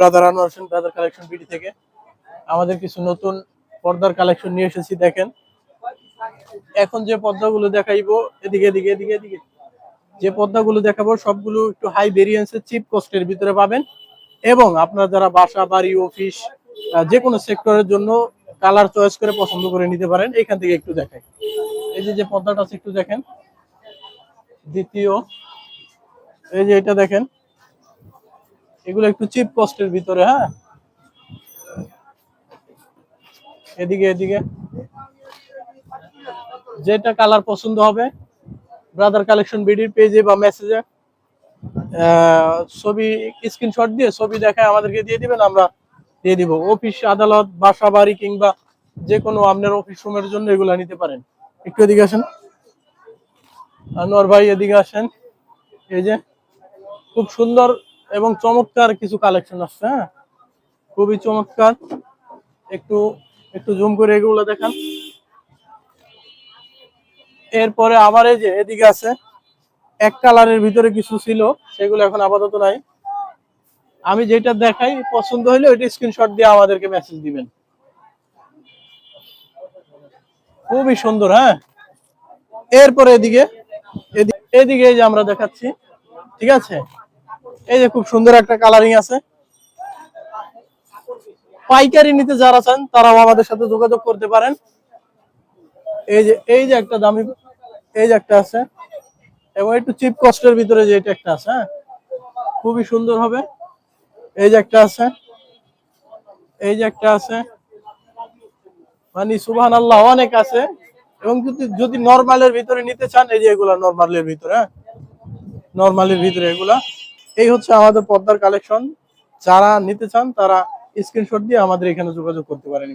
Brother Anwar Hossain, brother collection BD থেকে আমাদের কিছু নতুন পর্দার কালেকশন নিয়ে এসেছি। দেখেন এখন যে পর্দাগুলো দেখাইবো, এদিকে এদিকে এদিকে এদিকে যে পর্দাগুলো দেখাবো সবগুলো একটু হাই ভেরিয়েন্সের চিপ কস্টের ভিতরে পাবেন। এবং আপনারা যারা বাসা বাড়ি অফিস যে কোনো সেক্টরের জন্য কালার চয়েস করে পছন্দ করে নিতে পারেন। এখান থেকে একটু দেখাই, এই যে পর্দাটা আছে একটু দেখেন। দ্বিতীয় এই যে এটা দেখেন, এগুলো একটু চিপ কস্টের ভিতরে। হ্যাঁ, এদিকে এদিকে যেটা কালার পছন্দ হবে ব্রাদার কালেকশন বিডির পেজে বা মেসেজে ছবি স্ক্রিনশট দিয়ে ছবি দেখায় আমাদেরকে দিয়ে দিবেন, আমরা দিয়ে দিব। অফিস আদালত বাসা বাড়ি কিংবা যে কোনো আপনার অফিস রুমের জন্য এগুলা নিতে পারেন। একটু এদিকে আসেন আনোয়ার ভাই, এদিকে আসেন। এই যে খুব সুন্দর এবং চমৎকার কিছু কালেকশন আসছে। হ্যাঁ, খুবই চমৎকার। একটু একটু জুম করে এগুলো দেখান। এরপরে আবার এই যে এদিকে আছে এক কালারের ভিতরে কিছু ছিল, সেগুলো এখন আপাতত নাই। আমি যেটা দেখাই পছন্দ হইলে ওইটা স্ক্রিনশট দিয়ে আমাদেরকে মেসেজ দিবেন। খুবই সুন্দর। হ্যাঁ, এরপরে এদিকে এদিকে এই যে আমরা দেখাচ্ছি, ঠিক আছে। এই যে খুব সুন্দর একটা কালারিং আছে। পাইকারি নিতে যারা চান তারাও আমাদের সাথে যোগাযোগ করতে পারেন। এই যে একটা দামি, এই যে একটা আছে এবং একটু চিপ কস্টের ভিতরে যে এটা একটা আছে। হ্যাঁ, খুবই সুন্দর হবে। এই যে একটা আছে, এই যে একটা আছে, মানে সুবহানাল্লাহ অনেক আছে। এবং যদি যদি নরমালের ভিতরে নিতে চান, এই যে এগুলা নরমালের ভিতরে। হ্যাঁ, নরমালের ভিতরে এগুলা। এই হচ্ছে আমাদের পর্দার কালেকশন। যারা নিতে চান তারা স্ক্রিনশট দিয়ে আমাদের এখানে যোগাযোগ করতে পারেন।